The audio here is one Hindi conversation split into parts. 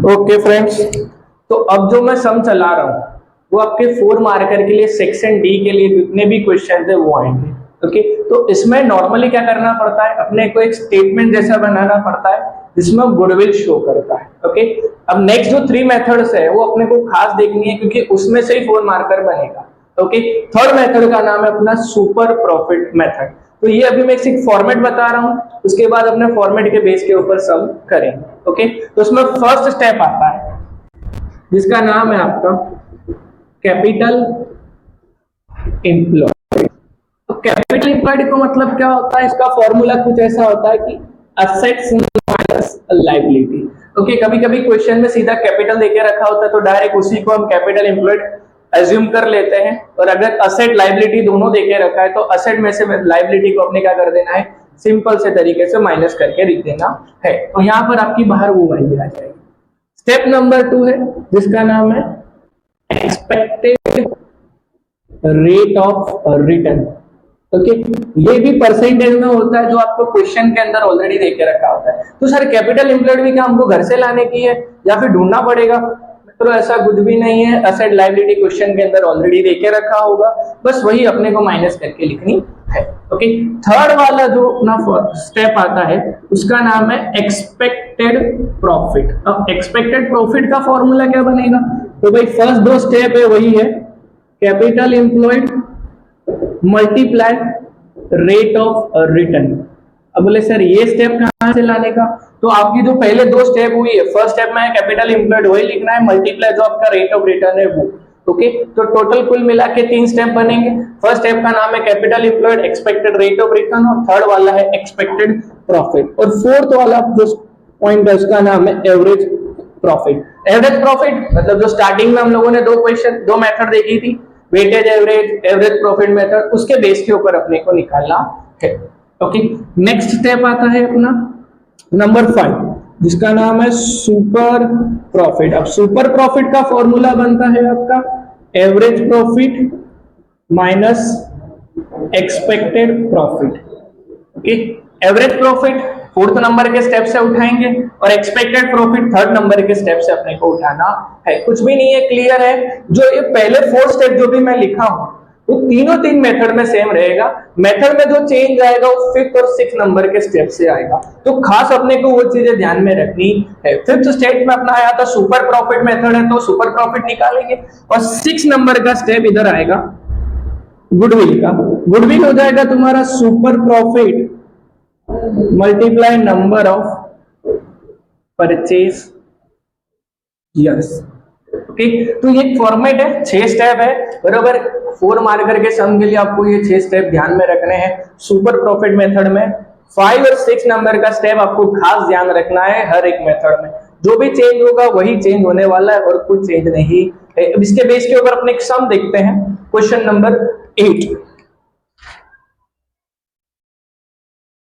ओके फ्रेंड्स, तो अब जो मैं सम चला रहा हूँ वो आपके 4 मार्कर के लिए सेक्शन डी के लिए जितने भी क्वेश्चन है वो आएंगे। ओके, तो इसमें नॉर्मली क्या करना पड़ता है, अपने को एक स्टेटमेंट जैसा बनाना पड़ता है जिसमें गुडविल शो करता है। ओके, अब नेक्स्ट जो 3 मेथड्स है वो अपने को खास देखनी है क्योंकि उसमें से ही 4 मार्कर बनेगा। ओके, थर्ड मेथड का नाम है अपना सुपर प्रॉफिट मेथड। तो ये अभी मैं एक फॉर्मेट बता रहा हूं, उसके बाद अपने फॉर्मेट के बेस के ऊपर सम करेंगे। ओके, तो उसमें फर्स्ट स्टेप आता है जिसका नाम है आपका कैपिटल एम्प्लॉयड। तो कैपिटल एम्प्लॉयड का मतलब क्या होता है, इसका फॉर्मूला कुछ ऐसा होता है कि असेट्स माइनस लायबिलिटी। ओके, कभी कभी क्वेश्चन में सीधा कैपिटल देके रखा होता है तो डायरेक्ट उसी को हम कैपिटल एम्प्लॉयड एज्यूम कर लेते हैं, और अगर असेट लायबिलिटी दोनों देके रखा है तो असेट में से लायबिलिटी को अपने क्या कर देना है, सिंपल से तरीके से माइनस करके लिख देना है। तो यहां पर आपकी बाहर वो वैल्यू आ जाएगी। स्टेप नंबर 2 है जिसका नाम है expected rate of return. Okay, ये भी परसेंटेज में होता है जो आपको क्वेश्चन के अंदर ऑलरेडी देके रखा होता है। तो सर कैपिटल एम्प्लॉयड भी क्या हमको घर से लाने की है या फिर ढूंढना पड़ेगा? तो ऐसा कुछ भी नहीं है, असेट लायबिलिटी क्वेश्चन के अंदर ऑलरेडी देके रखा होगा, बस वही अपने को माइनस करके लिखनी है। ओके, थर्ड वाला जो अपना स्टेप आता है उसका नाम है एक्सपेक्टेड प्रॉफिट। अब एक्सपेक्टेड प्रॉफिट का फॉर्मूला क्या बनेगा? तो भाई फर्स्ट 2 स्टेप है वही है capital employed multiply rate of return. अब बोले सर ये स्टेप कहां से लाने का? तो आपकी जो पहले 2 स्टेप हुई है, फर्स्ट स्टेप में कैपिटल एम्प्लॉयड वही लिखना है, मल्टीप्लाई जो आपका रेट ऑफ रिटर्न है वो। ओके, तो टोटल कुल मिला के 3 स्टेप बनेंगे। फर्स्ट स्टेप का नाम है capital employed, expected rate of return, और थर्ड वाला है एक्सपेक्टेड प्रॉफिट, और फोर्थ वाला जो पॉइंट है उसका नाम है एवरेज प्रॉफिट। एवरेज प्रॉफिट मतलब जो स्टार्टिंग में हम लोगों ने 2 मेथड देखी थी, weightage average, average profit method, उसके बेस के ऊपर अपने को निकालना है। ओके, नेक्स्ट स्टेप आता है अपना नंबर 5 जिसका नाम है सुपर प्रॉफिट। अब सुपर प्रॉफिट का फॉर्मूला बनता है आपका average profit minus expected profit. Okay, average profit 4th number के स्टेप से उठाएंगे और एक्सपेक्टेड प्रॉफिट 3rd नंबर के स्टेप से अपने को उठाना है। कुछ भी नहीं है, क्लियर है। जो ये पहले 4 स्टेप जो भी मैं लिखा हूं वो तीनों 3 मेथड में सेम रहेगा। मेथड में जो चेंज आएगा वो 5th और 6th नंबर के स्टेप से आएगा, तो खास अपने को वो चीजें ध्यान में रखनी है। 5th स्टेप में अपना आया था सुपर प्रॉफिट मेथड है तो सुपर प्रॉफिट निकालेंगे, और 6th नंबर का स्टेप इधर आएगा गुडविल का। गुडविल हो जाएगा तुम्हारा super profit multiply number of purchase years. Okay, तो ये फॉर्मेट है, 6 स्टेप है बराबर। 4 मार्कर के सम के लिए आपको ये 6 स्टेप ध्यान में रखने हैं सुपर प्रॉफिट मेथड में। 5 और 6 नंबर का स्टेप आपको खास ध्यान रखना है हर एक मेथड में। जो भी चेंज होगा वही चेंज होने वाला है और कुछ चेंज नहीं है। इसके बेस के ऊपर अपने एक सम देखते हैं, क्वेश्चन नंबर 8।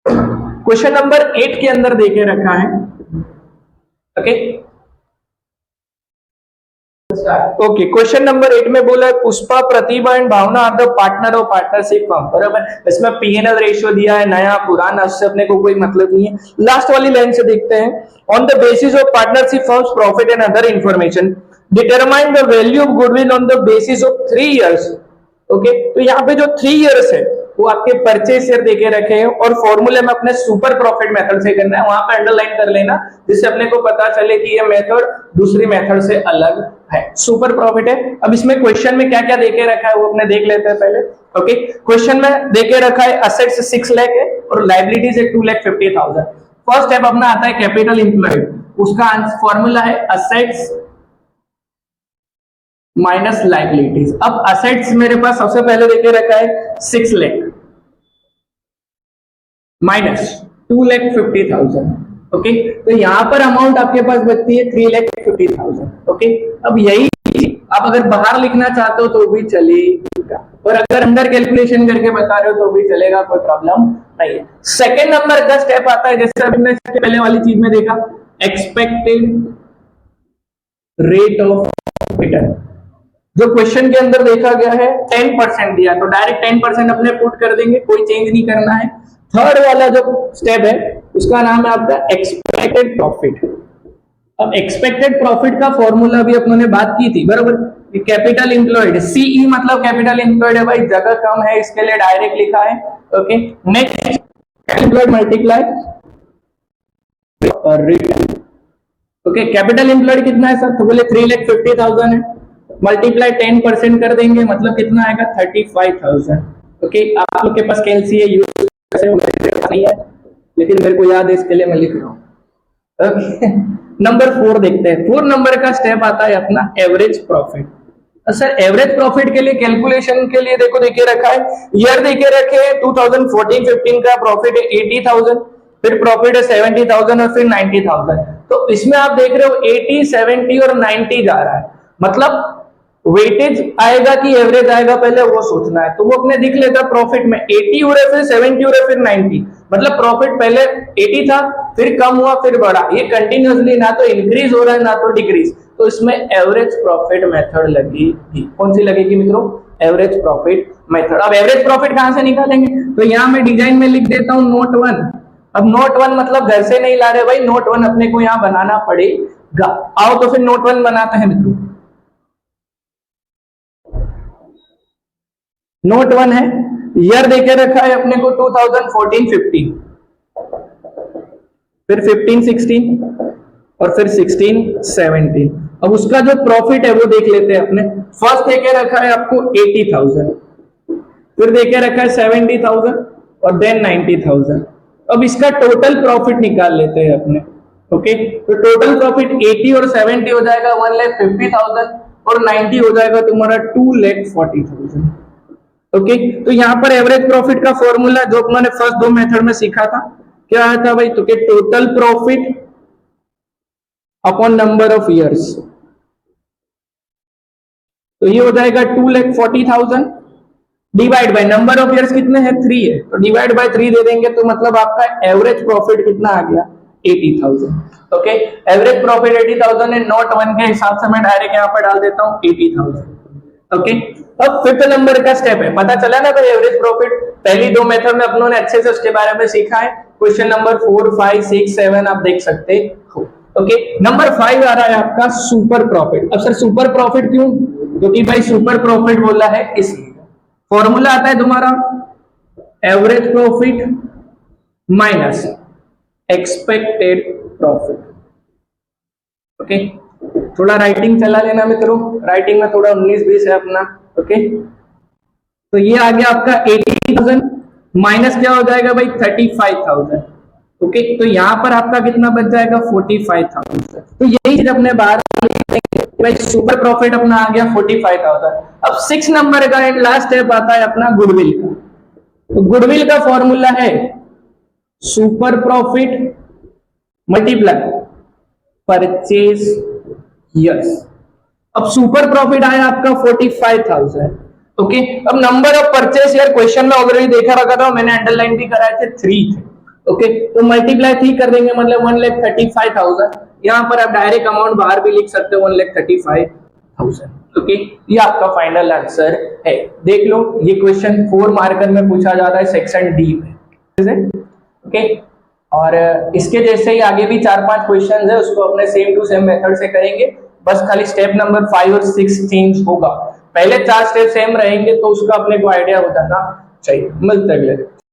क्वेश्चन नंबर 8 के अंदर देके रखा है। ओके ओके, क्वेश्चन नंबर 8 में बोला है Pushpa, Pratibha and Bhavna are the partner of partnership firm. बराबर, इसमें पीएनएल रेशियो दिया है, नया पुराना, उससे अपने को कोई मतलब नहीं है। लास्ट वाली लाइन से देखते हैं, on the basis of partnership firms profit and other information determine the value of goodwill on the basis of 3 years. Okay, तो यहाँ पे जो 3 इयर्स है वो आपके परचेज शेयर देके रखे हैं, और फॉर्मूले में अपने सुपर प्रॉफिट मेथड से करना है, वहां पे अंडरलाइन कर लेना जिससे अपने को पता चले कि ये मेथड दूसरी मेथड से अलग है। सुपर प्रॉफिट है। अब इसमें क्वेश्चन में क्या क्या देके रखा है वो अपने देख लेते हैं पहले। ओके, क्वेश्चन में देके रखा है असेट्स 6 लाख है और लायबिलिटीज है 2,50,000। फर्स्ट स्टेप अपना आता है कैपिटल एम्प्लॉयड, उसका फॉर्मूला है असेट्स माइनस लायबिलिटीज। अब असेट्स मेरे पास सबसे पहले देके रखा है 6 लाख माइनस 2,50,000। ओके, तो यहां पर अमाउंट आपके पास बचती है 3,50,000। ओके, अब यही आप अगर बाहर लिखना चाहते हो तो भी चलेगा, और अगर अंदर कैलकुलेशन करके बता रहे हो तो भी चलेगा, कोई प्रॉब्लम नहीं है। सेकेंड नंबर का स्टेप आता है, जैसे हमने पहले वाली चीज में देखा, एक्सपेक्टेड रेट ऑफ रिटर्न। जो क्वेश्चन के अंदर देखा गया है 10% दिया, तो डायरेक्ट 10% अपने पुट कर देंगे, कोई चेंज नहीं करना है। थर्ड वाला जो स्टेप है उसका नाम है आपका एक्सपेक्टेड प्रॉफिट। अब एक्सपेक्टेड प्रॉफिट का फॉर्मूला भी अपनों ने बात की थी, बरोबर। कैपिटल इंप्लॉयड, सीई मतलब कैपिटल इंप्लॉयड है भाई, जगह कम है इसके लिए डायरेक्ट लिखा है। ओके, नेक्स्ट इंप्लॉयड मल्टीप्लाई और रिटर्न। ओके, कैपिटल इंप्लॉयड कितना है सर, तो बोले 3,50,000 है, मल्टीप्लाई 10% कर देंगे, मतलब कितना आएगा 35,000। ओके, आप लोग के पास कैलसी है, यूज नहीं है, लेकिन मेरे को याद है इसके लिए मैं लिख रहा हूँ। ओके, नंबर 4 देखते हैं। 4 नंबर का स्टेप आता है अपना average profit. Sir average profit के लिए कैलकुलेशन के लिए देखो देखे रखा है, ईयर देखे रखे हैं 2014-15 का प्रॉफिट है 80,000, फिर प्रॉफिट है 70,000 और फिर 90,000। तो इसमें आप देख रहे हो 80, 70 और 90 जा रहा है, मतलब वेटेज आएगा कि एवरेज आएगा पहले वो सोचना है। तो वो अपने दिख लेता प्रॉफिट में 80 हो रहे, फिर 70 हो रहे, फिर 90, मतलब प्रॉफिट पहले 80 था, फिर कम हुआ, फिर बढ़ा, ये कंटिन्यूअसली ना तो इंक्रीज हो रहा है ना तो डिक्रीज। तो इसमें एवरेज प्रॉफिट मेथड लगेगी। कौन सी लगेगी मित्रों, एवरेज प्रॉफिट मेथड। अब एवरेज प्रॉफिट कहां से निकालेंगे, तो यहां मैं डिजाइन में लिख देता हूं नोट 1। अब नोट 1 मतलब घर से नहीं ला रहे भाई, नोट 1 अपने को यहां बनाना पड़ेगा। आओ तो फिर नोट 1 बनाते हैं मित्रों। नोट 1 है, ईयर देके रखा है अपने को 2014-15, फिर 15-16 और फिर 16-17। अब उसका जो प्रॉफिट है वो देख लेते हैं अपने। फर्स्ट देके रखा है आपको 80,000, फिर देके रखा है 70,000 और देन 90,000। अब इसका टोटल प्रॉफिट निकाल लेते हैं अपने। ओके, तो टोटल प्रॉफिट 80 और 70 हो जाएगा 1,50,000 और 90 हो जाएगा तुम्हारा 2,40,000। ओके, तो यहां पर एवरेज प्रॉफिट का फॉर्मूला जो अपने फर्स्ट 2 मेथड में सीखा था, क्या आया था भाई, तो कि total profit upon number of years. तो ये हो जाएगा 2,40,000 divide by number of years कितने हैं, 3 है, तो डिवाइड बाय 3 दे देंगे, तो मतलब आपका एवरेज प्रॉफिट कितना आ गया, 80,000। ओके, एवरेज प्रॉफिट 80,000 है, नोट 1 के हिसाब से मैं डायरेक्ट यहां पर डाल देता हूं 80,000। ओके, अब 5th नंबर का स्टेप है, पता चला ना भाई एवरेज प्रॉफिट। पहली 2 मेथड में अपनों ने अच्छे से उसके बारे में सीखा है। क्वेश्चन नंबर 4, 5, 6, 7 आप देख सकते हो। ओके, नंबर 5 आ रहा है आपका सुपर प्रॉफिट। अब सर सुपर प्रॉफिट क्यों, क्योंकि भाई सुपर प्रॉफिट बोला है इसलिए। फॉर्मूला आता है तुम्हारा average profit minus expected profit. Okay, थोड़ा राइटिंग चला लेना मित्रों, राइटिंग में थोड़ा 19-20 है अपना। ओके, तो ये आ गया आपका 80,000 माइनस क्या हो जाएगा भाई 35,000। ओके, तो यहां पर आपका कितना बच जाएगा 45,000। तो यही चीज अपने बाहर भाई सुपर प्रॉफिट अपना आ गया 45,000। अब 6 नंबर का एक लास्ट स्टेप आता है अपना गुडविल का। तो गुडविल का फॉर्मूला है super profit multiply purchase years. अब सुपर प्रॉफिट आया आपका 45,000। ओके, अब number of purchase year question में ऑलरेडी देखा रखा था, मैंने अंडरलाइन भी कराए थे, 3 थे। ओके, तो मल्टीप्लाई 3 कर देंगे, मतलब 1,35,000। यहां पर आप डायरेक्ट अमाउंट बाहर भी लिख सकते हो 1,35,000। ओके, ये आपका फाइनल आंसर है। देख लो, ये क्वेश्चन 4 मार्कर में पूछा जाता है सेक्शन डी में। ओके, और इसके जैसे ही आगे भी 4-5 क्वेश्चन है, उसको अपने सेम टू सेम मेथड से करेंगे। बस खाली स्टेप नंबर 5 और 6 चेंज होगा, पहले 4 स्टेप सेम रहेंगे, तो उसका अपने को आइडिया हो जाना चाहिए। मिलते हैं अगले।